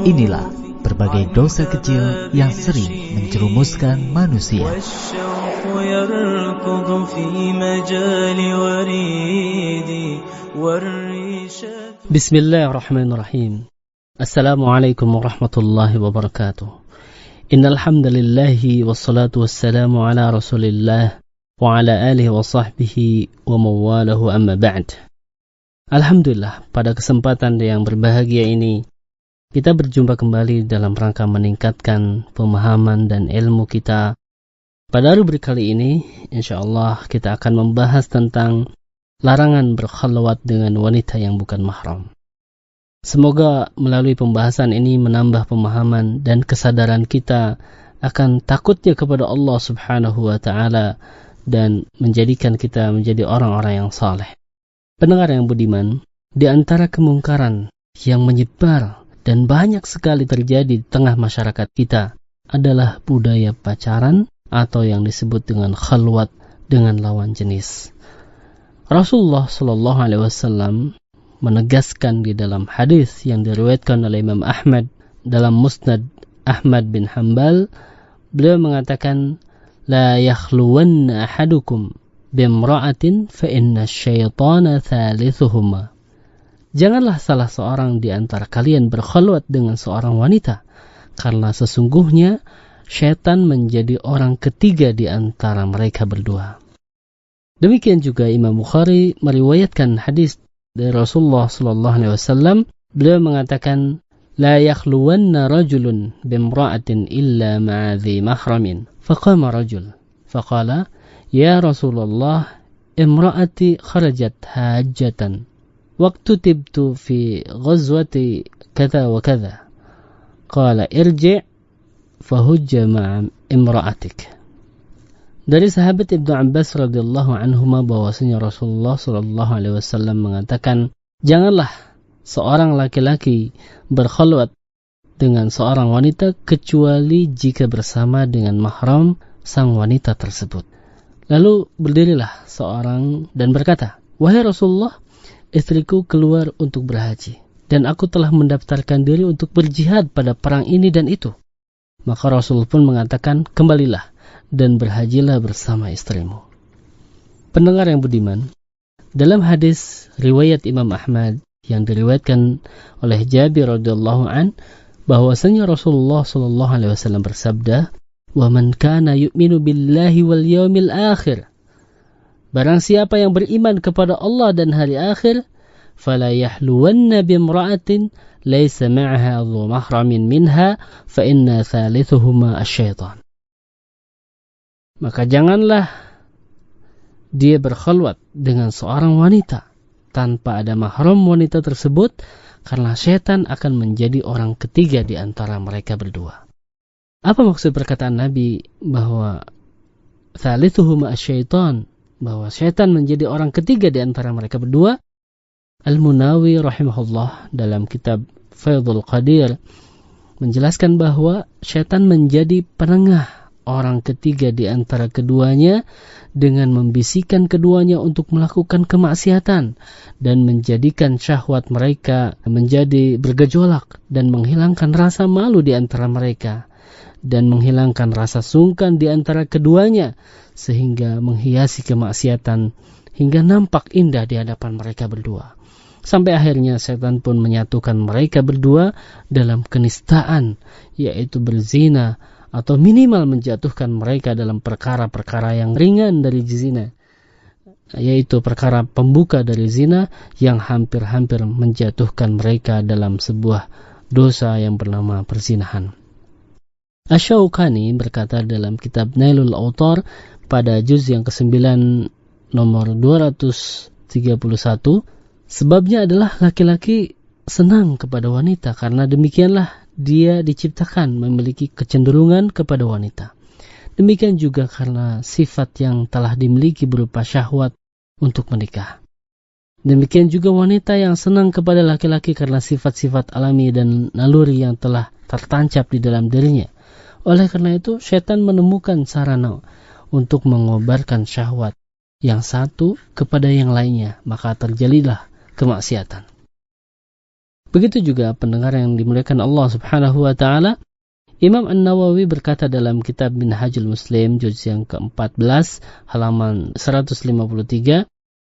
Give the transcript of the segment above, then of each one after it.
Inilah berbagai dosa kecil yang sering menjerumuskan manusia. Bismillahirrahmanirrahim. Assalamualaikum warahmatullahi wabarakatuh. Innal hamdalillahi wassalatu wassalamu ala Rasulillah wa ala alihi wa sahbihi wa mawalahu amma ba'd. Alhamdulillah, pada kesempatan yang berbahagia ini kita berjumpa kembali dalam rangka meningkatkan pemahaman dan ilmu kita. Pada rubrik kali ini, insyaallah kita akan membahas tentang larangan berkhalwat dengan wanita yang bukan mahram. Semoga melalui pembahasan ini menambah pemahaman dan kesadaran kita akan takutnya kepada Allah Subhanahu wa taala dan menjadikan kita menjadi orang-orang yang saleh. Pendengar yang budiman, di antara kemungkaran yang menyebar dan banyak sekali terjadi di tengah masyarakat kita adalah budaya pacaran atau yang disebut dengan khalwat dengan lawan jenis. Rasulullah Shallallahu Alaihi Wasallam menegaskan di dalam hadis yang diriwayatkan oleh Imam Ahmad dalam Musnad Ahmad bin Hanbal, beliau mengatakan, la yakhluwanna ahadukum bimra'atin fa inna syaitana thalithuhuma. Janganlah salah seorang di antara kalian berkhalwat dengan seorang wanita, karena sesungguhnya syaitan menjadi orang ketiga di antara mereka berdua. Demikian juga Imam Bukhari meriwayatkan hadis dari Rasulullah sallallahu alaihi wasallam, beliau mengatakan, la yakhluwanna rajulun bimra'atin illa ma'a dhi mahramin. Faqama rajul faqala, ya Rasulullah, imra'ati kharajat hajjatan waqtu tibtu fi ghazwati kadha wa kadha. Qala irji' fahujja ma'a imra'atik. Dari sahabat Ibnu Abbas radhiyallahu anhuma bahwasanya Rasulullah sallallahu alaihi wasallam mengatakan, janganlah seorang laki-laki berkhalwat dengan seorang wanita kecuali jika bersama dengan mahram sang wanita tersebut. Lalu berdirilah seorang dan berkata, wahai Rasulullah, istriku keluar untuk berhaji, dan aku telah mendaftarkan diri untuk berjihad pada perang ini dan itu. Maka Rasul pun mengatakan, kembalilah dan berhajilah bersama istrimu. Pendengar yang budiman, dalam hadis riwayat Imam Ahmad yang diriwayatkan oleh Jabir radhiyallahu an, bahwasanya Rasulullah sallallahu alaihi wasallam bersabda, wa man kana yu'minu billahi wal yawmil akhir, barang siapa yang beriman kepada Allah dan hari akhir, fala yahluwanna bimra'atin laysa ma'aha dhu mahramin minha fa inna thalithuhuma asy-syaitan. Maka janganlah dia berkhalwat dengan seorang wanita tanpa ada mahram wanita tersebut, karena syaitan akan menjadi orang ketiga di antara mereka berdua. Apa maksud perkataan Nabi bahwa thalithuhuma asy-syaitan, bahwa syaitan menjadi orang ketiga di antara mereka berdua? Al-Munawi rahimahullah dalam kitab Faidul Qadir menjelaskan bahwa syaitan menjadi penengah orang ketiga di antara keduanya dengan membisikkan keduanya untuk melakukan kemaksiatan dan menjadikan syahwat mereka menjadi bergejolak dan menghilangkan rasa malu di antara mereka dan menghilangkan rasa sungkan di antara keduanya, sehingga menghiasi kemaksiatan hingga nampak indah di hadapan mereka berdua. Sampai akhirnya setan pun menyatukan mereka berdua dalam kenistaan, yaitu berzina, atau minimal menjatuhkan mereka dalam perkara-perkara yang ringan dari zina, yaitu perkara pembuka dari zina yang hampir-hampir menjatuhkan mereka dalam sebuah dosa yang bernama perzinahan. Asy-Syaukani berkata dalam kitab Nailul Autar pada juz yang ke-9 nomor 231, sebabnya adalah laki-laki senang kepada wanita karena demikianlah dia diciptakan memiliki kecenderungan kepada wanita. Demikian juga karena sifat yang telah dimiliki berupa syahwat untuk menikah. Demikian juga wanita yang senang kepada laki-laki karena sifat-sifat alami dan naluri yang telah tertancap di dalam dirinya. Oleh karena itu, syaitan menemukan sarana untuk mengobarkan syahwat yang satu kepada yang lainnya, maka terjadilah kemaksiatan. Begitu juga pendengar yang dimuliakan Allah Subhanahu wa taala, Imam An-Nawawi berkata dalam kitab Minhajul Muslim juz yang ke-14 halaman 153,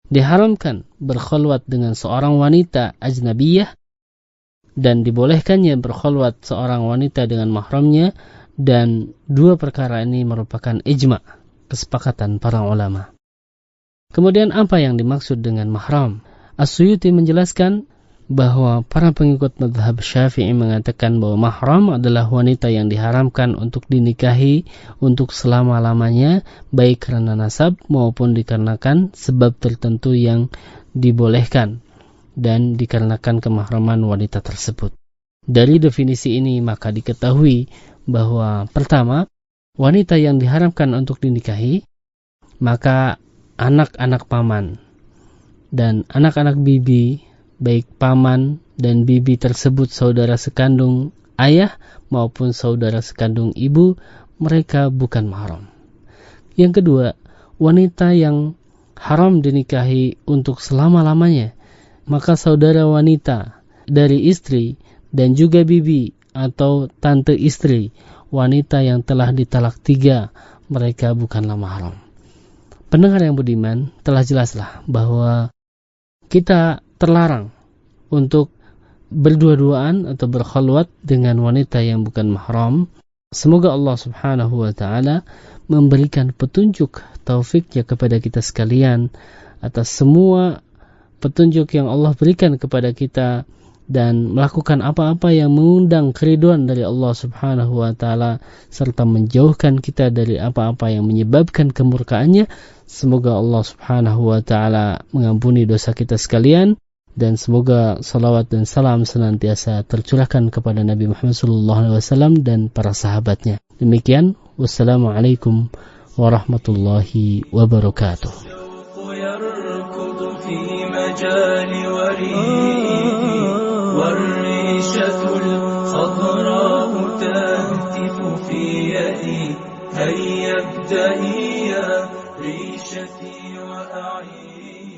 diharamkan berkhulwat dengan seorang wanita ajnabiyah dan dibolehkannya berkhulwat seorang wanita dengan mahramnya, dan dua perkara ini merupakan ijma', kesepakatan para ulama. Kemudian apa yang dimaksud dengan mahram? As-Suyuti menjelaskan bahwa para pengikut mazhab Syafi'i mengatakan bahwa mahram adalah wanita yang diharamkan untuk dinikahi untuk selama-lamanya, baik karena nasab maupun dikarenakan sebab tertentu yang dibolehkan dan dikarenakan kemahraman wanita tersebut. Dari definisi ini maka diketahui bahwa pertama, wanita yang diharamkan untuk dinikahi, maka anak-anak paman dan anak-anak bibi, baik paman dan bibi tersebut saudara sekandung ayah maupun saudara sekandung ibu, mereka bukan mahram. Yang kedua, wanita yang haram dinikahi untuk selama-lamanya, maka saudara wanita dari istri dan juga bibi atau tante istri wanita yang telah ditalak 3, mereka bukanlah mahram. Pendengar yang budiman, telah jelaslah bahwa kita terlarang untuk berdua-duaan atau berkhulwat dengan wanita yang bukan mahram. Semoga Allah Subhanahu wa taala memberikan petunjuk taufiknya kepada kita sekalian atas semua petunjuk yang Allah berikan kepada kita, dan melakukan apa-apa yang mengundang keridhaan dari Allah Subhanahu wa taala serta menjauhkan kita dari apa-apa yang menyebabkan kemurkaannya. Semoga Allah Subhanahu wa taala mengampuni dosa kita sekalian, dan semoga salawat dan salam senantiasa tercurahkan kepada Nabi Muhammad SAW dan para sahabatnya. Demikian, wassalamualaikum warahmatullahi wabarakatuh. والريشة الخضراء تهتف في يدي هيا ابدئي يا ريشتي وأعيني